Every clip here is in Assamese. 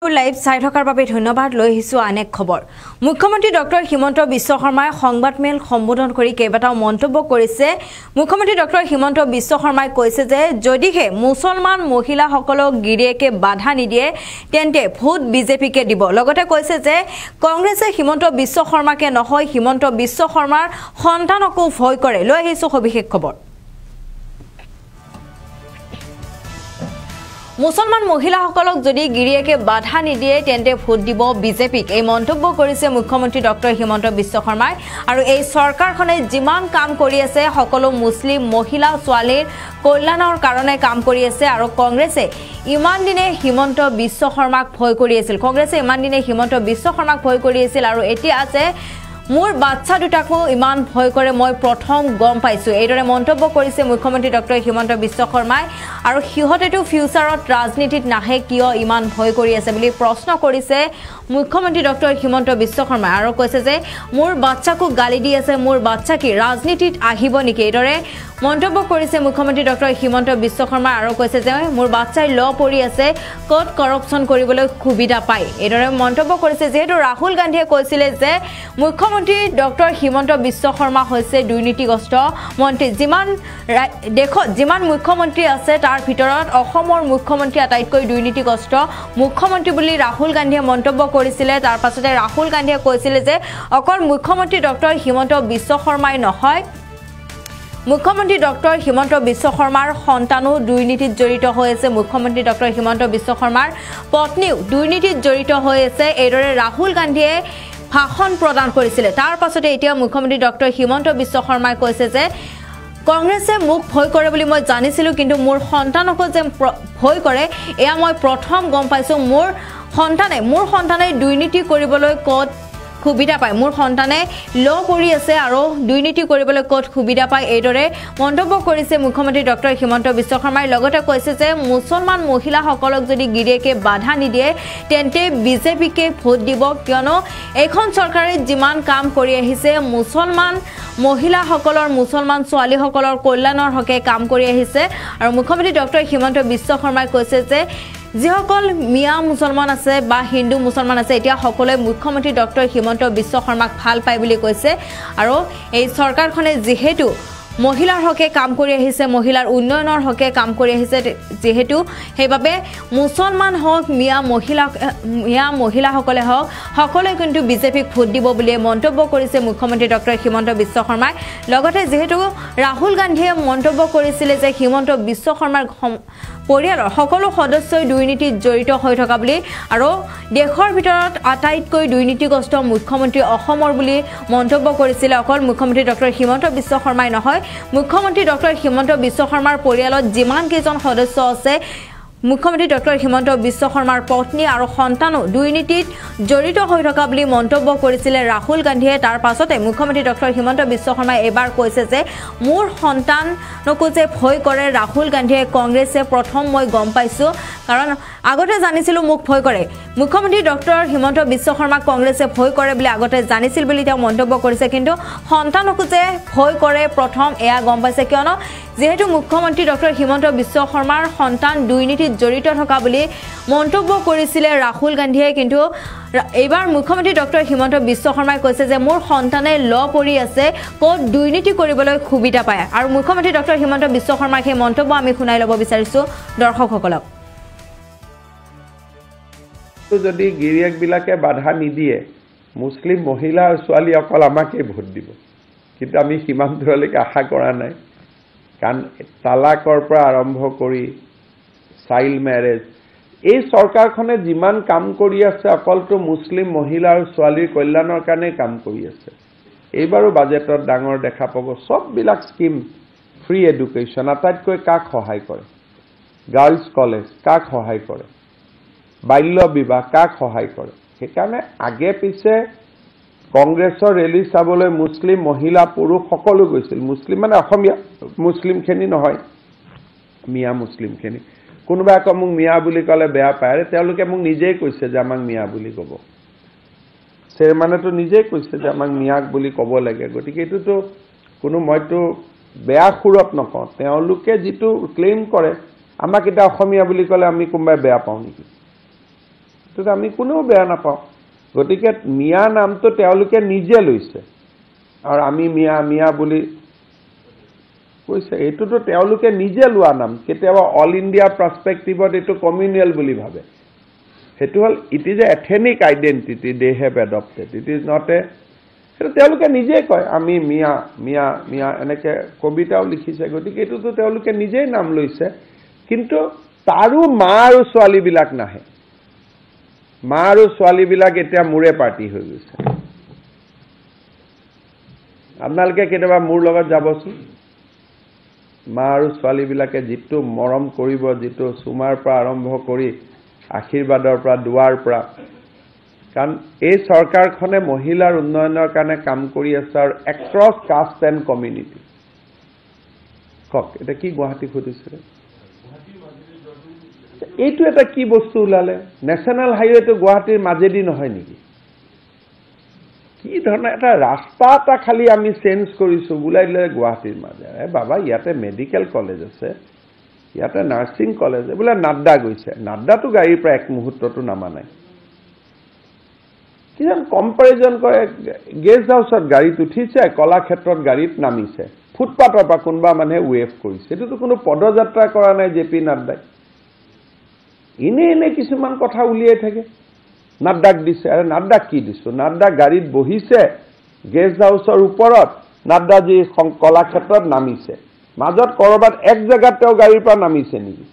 লাইভ চাই থকাৰ বাবে ধন্যবাদ লৈ আহিছো আনেক খবৰ মুখ্যমন্ত্ৰী ডক্টৰ হিমন্ত বিশ্ব শৰ্মাই সংবাদমেল সম্বোধন কৰি কেইবাটাও মন্তব্য কৰিছে মুখ্যমন্ত্ৰী ডক্টৰ হিমন্ত বিশ্ব শৰ্মাই কৈছে যে যদিহে মুছলমান মহিলাসকলক গিৰিয়েকে বাধা নিদিয়ে তেন্তে ভোট বিজেপিকে দিব লগতে কৈছে যে কংগ্ৰেছে হিমন্ত বিশ্ব শৰ্মাকে নহয় হিমন্ত বিশ্ব শৰ্মাৰ সন্তানকো ভয় কৰে লৈ আহিছো সবিশেষ খবৰ মুছলমান মহিলাসকলক যদি গিৰিয়েকে বাধা নিদিয়ে তেন্তে ভোট দিব বিজেপিক এই মন্তব্য কৰিছে মুখ্যমন্ত্ৰী ডক্টৰ হিমন্ত বিশ্ব শৰ্মাই আৰু এই চৰকাৰখনে যিমান কাম কৰি আছে সকলো মুছলিম মহিলা ছোৱালীৰ কল্যাণৰ কাৰণে কাম কৰি আছে আৰু কংগ্ৰেছে ইমান দিনে হিমন্ত বিশ্ব শৰ্মাক ভয় কৰি আছিল আৰু এতিয়া আছে মোৰ বাচ্চা দুটাকো ইমান ভয় কৰে মই প্ৰথম গম পাইছো এইদৰে মন্তব্য কৰিছে মুখ্যমন্ত্ৰী ডক্টৰ হিমন্ত বিশ্ব শৰ্মাই আৰু হিহতেটো ফিউচাৰত ৰাজনীতিত নাহে কিয় ইমান ভয় কৰি আছে বুলি প্ৰশ্ন কৰিছে মুখ্যমন্ত্ৰী ডক্টৰ হিমন্ত বিশ্ব শৰ্মাই আৰু কৈছে যে মোৰ বাচ্চাকো গালি দি আছে মোৰ বাচ্চা কি ৰাজনীতিত আহিব নেকি এইদৰে মন্তব্য কৰিছে মুখ্যমন্ত্ৰী ডক্টৰ হিমন্ত বিশ্ব শৰ্মা আৰু কৈছে যে মোৰ বাচ্চাই ল পৰি আছে কত কৰাপচন কৰিবলৈ সুবিধা পায় এইদৰে মন্তব্য কৰিছে যেহেতু ৰাহুল গান্ধীয়ে কৈছিলে যে মুখ্যমন্ত্ৰী ডক্টৰ হিমন্ত বিশ্ব শৰ্মা হৈছে দুৰ্নীতিগ্ৰস্ত মন্ত্ৰী যিমান মুখ্যমন্ত্ৰী আছে তাৰ ভিতৰত অসমৰ মুখ্যমন্ত্ৰী আটাইতকৈ দুৰ্নীতিগ্ৰস্ত মুখ্যমন্ত্ৰী বুলি ৰাহুল গান্ধীয়ে মন্তব্য কৰিছিলে তাৰ পাছতে ৰাহুল গান্ধীয়ে কৈছিলে যে অকল মুখ্যমন্ত্ৰী ডক্টৰ হিমন্ত বিশ্ব শৰ্মাই নহয় মুখ্যমন্ত্ৰী ডক্টৰ হিমন্ত বিশ্ব শৰ্মাৰ সন্তানো দুৰ্নীতিত জড়িত হৈ আছে মুখ্যমন্ত্ৰী ডক্টৰ হিমন্ত বিশ্ব শৰ্মাৰ পত্নীও দুৰ্নীতিত জড়িত হৈ আছে এইদৰে ৰাহুল গান্ধীয়ে ভাষণ প্ৰদান কৰিছিলে তাৰ পাছতে এতিয়া মুখ্যমন্ত্ৰী ডক্টৰ হিমন্ত বিশ্ব শৰ্মাই কৈছে যে কংগ্ৰেছে মোক ভয় কৰে বুলি মই জানিছিলো কিন্তু মোৰ সন্তানক যে ভয় কৰে এয়া মই প্ৰথম গম পাইছো মোৰ সন্তানে দুৰ্নীতি কৰিবলৈ কত সুবিধা পায় মোৰ সন্তানে ল পৰি আছে আৰু দুৰ্নীতি কৰিবলৈ কত সুবিধা পায় এইদৰে মন্তব্য কৰিছে মুখ্যমন্ত্ৰী ডক্টৰ হিমন্ত বিশ্ব শৰ্মাই লগতে কৈছে যে মুছলমান মহিলাসকলক যদি গিৰিয়েকে বাধা নিদিয়ে তেন্তে বিজেপিকে ভোট দিব কিয়নো এখন চৰকাৰে যিমান কাম কৰি আহিছে মুছলমান মহিলাসকলৰ মুছলমান ছোৱালীসকলৰ কল্যাণৰ হকে কাম কৰি আহিছে আৰু মুখ্যমন্ত্ৰী ডক্টৰ হিমন্ত বিশ্ব শৰ্মাই কৈছে যে যিসকল মিয়া মুছলমান আছে বা হিন্দু মুছলমান আছে এতিয়া সকলোৱে মুখ্যমন্ত্ৰী ডক্টৰ হিমন্ত বিশ্ব শৰ্মাক ভাল পায় বুলি কৈছে আৰু এই চৰকাৰখনে যিহেতু মহিলাৰ হকে কাম কৰি আহিছে মহিলাৰ উন্নয়নৰ হকে কাম কৰি আহিছে যেহেতু সেইবাবে মুছলমান হওক মিয়া মহিলাসকলে হওক সকলোৱে কিন্তু বিজেপিক ভোট দিব বুলি মন্তব্য কৰিছে মুখ্যমন্ত্ৰী ডক্টৰ হিমন্ত বিশ্ব শৰ্মাই লগতে যেহেতু ৰাহুল গান্ধীয়ে মন্তব্য কৰিছিলে যে হিমন্ত বিশ্ব শৰ্মাৰ পৰিয়ালৰ সকলো সদস্যই দুৰ্নীতিত জড়িত হৈ থকা বুলি আৰু দেশৰ ভিতৰত আটাইতকৈ দুৰ্নীতিগ্ৰস্ত মুখ্যমন্ত্ৰী অসমৰ বুলি মন্তব্য কৰিছিল অকল মুখ্যমন্ত্ৰী ডক্টৰ হিমন্ত বিশ্ব শৰ্মাই নহয় মুখ্যমন্ত্ৰী ডক্টৰ হিমন্ত বিশ্ব শৰ্মাৰ পৰিয়ালত যিমান কেইজন সদস্য আছে মুখ্যমন্ত্ৰী ডক্টৰ হিমন্ত বিশ্ব শৰ্মাৰ পত্নী আৰু সন্তানো দুৰ্নীতিত জড়িত হৈ থকা বুলি মন্তব্য কৰিছিলে ৰাহুল গান্ধীয়ে তাৰ পাছতে মুখ্যমন্ত্ৰী ডক্টৰ হিমন্ত বিশ্ব শৰ্মাই এবাৰ কৈছে যে মোৰ সন্তানকো যে ভয় কৰে ৰাহুল গান্ধীয়ে কংগ্ৰেছে প্ৰথম মই গম পাইছো কাৰণ আগতে জানিছিলো মোক ভয় কৰে মুখ্যমন্ত্ৰী ডক্টৰ হিমন্ত বিশ্ব শৰ্মাক কংগ্ৰেছে ভয় কৰে বুলি আগতে জানিছিল বুলি তেওঁ মন্তব্য কৰিছে কিন্তু সন্তানকো যে ভয় কৰে প্ৰথম এয়া গম পাইছে কিয়নো যেহেতু মুখ্যমন্ত্ৰী ডক্টৰ হিমন্ত বিশ্ব শৰ্মাৰ সন্তান দুৰ্নীতিত জড়িত থকা বুলি মন্তব্য কৰিছিলে ৰাহুল গান্ধীয়ে কিন্তু এইবাৰ মুখ্যমন্ত্ৰী ডক্টৰ হিমন্ত বিশ্ব শৰ্মাই কৈছে যে মোৰ সন্তানে ল পৰি আছে কত দুৰ্নীতি কৰিবলৈ সুবিধা পায় আৰু মুখ্যমন্ত্ৰী ডক্টৰ হিমন্ত বিশ্ব শৰ্মাৰ সেই মন্তব্য আমি শুনাই ল'ব বিচাৰিছো দৰ্শকসকলক যদি গিৰিয়েকবিলাকে বাধা নিদিয়ে মুছলিম মহিলা আৰু ছোৱালী অকল আমাকে ভোট দিব কিন্তু আমি সিমান দূৰলৈকে আশা কৰা নাই কাৰণ তালাকৰ পৰা আৰম্ভ কৰি চাইল্ড মেৰেজ এই চৰকাৰখনে যিমান কাম কৰি আছে অকলটো মুছলিম মহিলা আৰু ছোৱালীৰ কল্যাণৰ কাৰণে কাম কৰি আছে এইবাৰো বাজেটত ডাঙৰ দেখা পাব সববিলাক স্কিম ফ্ৰী এডুকেশ্যন আটাইতকৈ কাক সহায় কৰে গাৰ্লছ কলেজ কাক সহায় কৰে বাল্য বিবাহ কাক সহায় কৰে সেইকাৰণে আগে পিছে কংগ্ৰেছৰ ৰেলী চাবলৈ মুছলিম মহিলা পুৰুষ সকলো গৈছিল মুছলিম মানে অসমীয়া মুছলিমখিনি নহয় মিয়া মুছলিমখিনি কোনোবা আকৌ মোক মিয়া বুলি ক'লে বেয়া পায় তেওঁলোকে মোক নিজেই কৈছে যে আমাক মিয়া বুলি ক'ব চেয়াৰমেনেতো নিজেই কৈছে যে আমাক মিয়াক বুলি ক'ব লাগে গতিকে এইটোতো কোনো মইতো বেয়া সুৰত নকওঁ তেওঁলোকে যিটো ক্লেইম কৰে আমাক এটা অসমীয়া বুলি ক'লে আমি কোনোবাই বেয়া পাওঁ নেকি তো আমি কোনেও বেয়া নাপাওঁ গতিকে মিয়া নামটো তেওঁলোকে নিজে লৈছে আৰু আমি মিয়া মিয়া বুলি কৈছে এইটোতো তেওঁলোকে নিজে লোৱা নাম কেতিয়াবা অল ইণ্ডিয়া পাৰ্সপেক্টিভত এইটো কমিউনিয়েল বুলি ভাবে সেইটো হল it is a ethnic identity they have adopted it is not a সেইটো তেওঁলোকে নিজে কয় আমি মিয়া মিয়া মিয়া এনেকে কবিতাও লিখিছে গতিকে এইটোতো তেওঁলোকে নিজেই নাম লৈছে কিন্তু তাৰো মা আৰু ছোৱালীবিলাক নাহে মা আৰু ছোৱালীবিলাক এতিয়া মোৰে পাৰ্টি হৈ গৈছে আপোনালোকে কেতিয়াবা মোৰ লগত যাবচোন মা আৰু ছোৱালীবিলাকে যিটো মৰম কৰিব যিটো সুমাৰ পৰা আৰম্ভ কৰি আশীৰ্বাদৰ পৰা দুৱাৰ পৰা কাৰণ এই চৰকাৰখনে মহিলাৰ উন্নয়নৰ কাৰণে কাম কৰি আছে আৰু এক্ৰছ কাষ্ট এণ্ড কমিউনিটি কওক এটা কি গুৱাহাটী খুদিছে এইটো এটা কি বস্তু ওলালে নেশ্যনেল হাইৱেটো গুৱাহাটীৰ মাজেদি নহয় নেকি কি ধৰণৰ এটা ৰাস্তা এটা খালি আমি চেঞ্জ কৰিছো বুলাই দিলে গুৱাহাটীৰ মাজে বাবা ইয়াতে মেডিকেল কলেজ আছে ইয়াতে নাৰ্ছিং কলেজ বোলে নাড্ডা গৈছে নাড্ডাটো গাড়ীৰ পৰা এক মুহূৰ্তটো নামা নাই কিমান কম্পাৰিজন কৰে গেষ্ট হাউচত গাড়ীত উঠিছে কলাক্ষেত্ৰত গাড়ীত নামিছে ফুটপাথৰ পৰা কোনোবা মানুহে ৱেভ কৰিছে এইটোতো কোনো পদযাত্ৰা কৰা নাই জেপি নাড্ডাই এনে কিছুমান কথা উলিয়াই থাকে নাড্ডাক দিছে আৰু নাড্ডাক কি দিছো নাড্ডা গাড়ীত বহিছে গেষ্ট হাউচৰ ওপৰত নাড্ডা যি কলাক্ষেত্ৰত নামিছে মাজত কৰবাত এক জায়গাত তেওঁ গাড়ীৰ পৰা নামিছে নেকি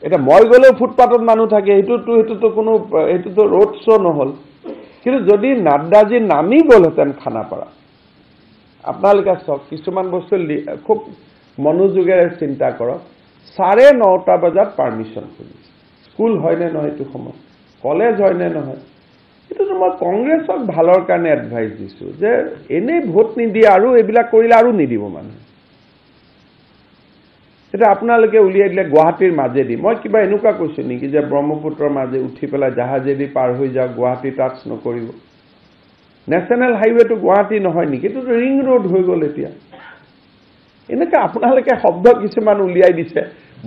এটা মই গলেও ফুটপাথত মানুহ থাকে এইটোতো কোনো এইটোতো ৰোড শ্ব' নহল কিন্তু যদি নাড্ডাজি নামি গ'লহেঁতেন খানাপাৰা আপোনালোকে চাওক কিছুমান বস্তু খুব মনোযোগেৰে চিন্তা কৰক 9:30 বজাত পাৰ্মিশ্যন কৰিছে স্কুল হয়নে নহয় এইটো সময় কলেজ হয়নে নহয় এইটোতো মই কংগ্ৰেছক ভালৰ কাৰণে এডভাইচ দিছো যে এনেই ভোট নিদিয়ে আৰু এইবিলাক কৰিলে আৰু নিদিব মানুহে এটা আপোনালোকে উলিয়াই দিলে গুৱাহাটীৰ মাজেদি মই কিবা এনেকুৱা কৈছো নেকি যে ব্ৰহ্মপুত্ৰৰ মাজে উঠি পেলাই জাহাজেদি পাৰ হৈ যাওক গুৱাহাটী টাচ নকৰিব নেশ্যনেল হাইৱেটো গুৱাহাটী নহয় নেকি এইটো ৰিং ৰোড হৈ গ'ল এতিয়া এনেকে আপোনালোকে শব্দ কিছুমান উলিয়াই দিছে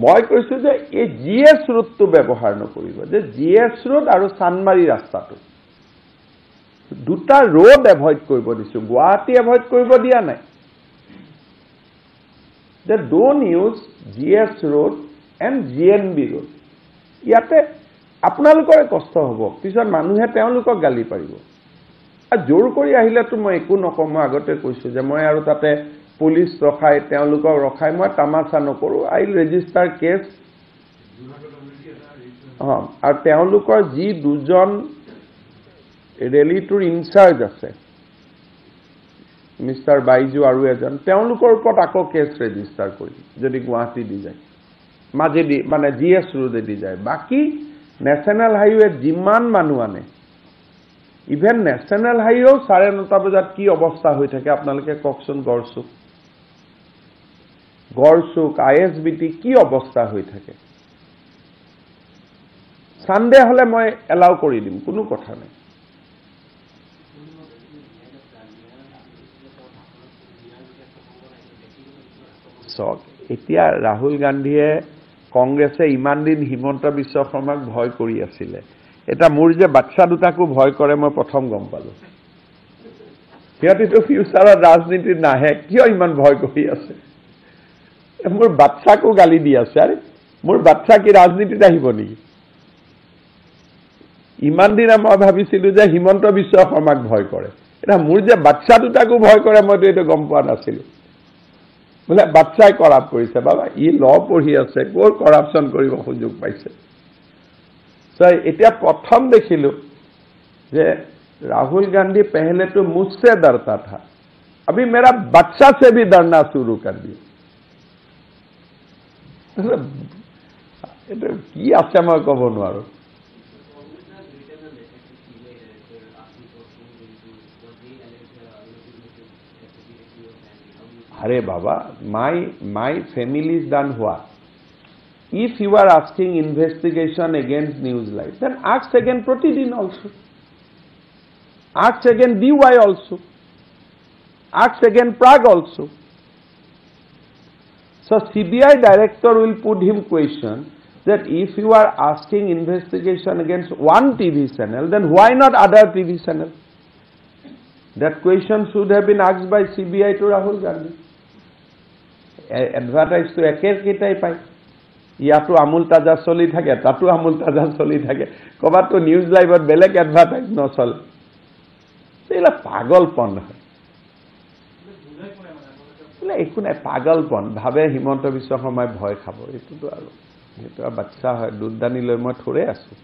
মই কৈছো যে এই জিএছ ৰোডটো ব্যৱহাৰ নকৰিব যে জিএছ ৰোড আৰু চানমাৰী ৰাস্তাটো দুটা ৰোড এভয়েড কৰিব দিছো গুৱাহাটী এভয়েড কৰিব দিয়া নাই যে don't use GS road and GNB road ইয়াতে আপোনালোকৰে কষ্ট হ'ব পিছত মানুহে তেওঁলোকক গালি পাৰিব আৰু জোৰ কৰি আহিলেতো মই একো নকম মই আগতে কৈছো যে মই আৰু তাতে পুলিচ ৰখাই তেওঁলোকক ৰখাই মই তামাচা নকৰো আই ৰেজিষ্টাৰ কেছ আৰু তেওঁলোকৰ যি দুজন ৰেলীটোৰ ইনচাৰ্জ আছে মিস্টাৰ বাইজু আৰু এজন তেওঁলোকৰ ওপৰত আকৌ কেছ ৰেজিষ্টাৰ কৰি যদি গুৱাহাটী দি যায় মাজেদি মানে জিএছ ৰোডেদি যায় বাকি নেশ্যনেল হাইৱে যিমান মানুহ আনে ইভেন নেশ্যনেল হাইৱেও 9:30 বজাত কি অৱস্থা হৈ থাকে আপোনালোকে কওকচোন গড়চুক ISBT কি অৱস্থা হৈ থাকে সানডে হলে মই এলাউ কৰি দিম কোনো কথা নাই এতিয়া ৰাহুল গান্ধীয়ে কংগ্ৰেছে ইমান দিন হিমন্ত বিশ্ব শৰ্মাক ভয় কৰি আছিল এটা মোৰ যে বাচ্চা দুটাকো ভয় কৰে মই প্ৰথম গম পালো সিহঁতেতো ফিউচাৰত ৰাজনীতিত নাহে কিয় ইমান ভয় কৰি আছে মোৰ বাচ্চাকো গালি দি আছে আৰে মোৰ বাচ্চা কি ৰাজনীতিত আহিব নেকি ইমান দিন মই ভাবিছিলো যে হিমন্ত বিশ্ব শৰ্মাক ভয় কৰে এটা মোৰ যে বাচ্চা দুটাকো ভয় কৰে মইতো এইটো গম পোৱা নাছিলো বোলে বাচ্চাই কৰাপ কৰিছে বাবা ই ল পঢ়ি আছে কোৰ কৰাপশন কৰিব সুযোগ পাইছে এতিয়া প্ৰথম দেখিলো যে राहुल गांधी पहले तो मुझसे डरता था अभी मेरा बच्चा से भी डरना शुरू कर दिया কি আছে মই কব নোৱাৰো अरे बाबा my family is done what if you are asking investigation against Newslight then ask again Pratidin also ask again DY also ask again Prag also so CBI director will put him question that if you are asking investigation against one TV channel, then why not other TV channel? That question should have been asked by CBI to Rahul Gandhi. Advertise to ekeketai pai. Yato Amul Taja choli thake, tatu Amul Taja choli thake. Kobat to News Live or belek advertise no chole. Sila pagolpon hoy. Sila ekku nai pagolpon. Bhabe Himanta Biswa Sarmai bhoy khabo. Etu to aru. Etu bacha hoy, dudh dani loi moi thore asu.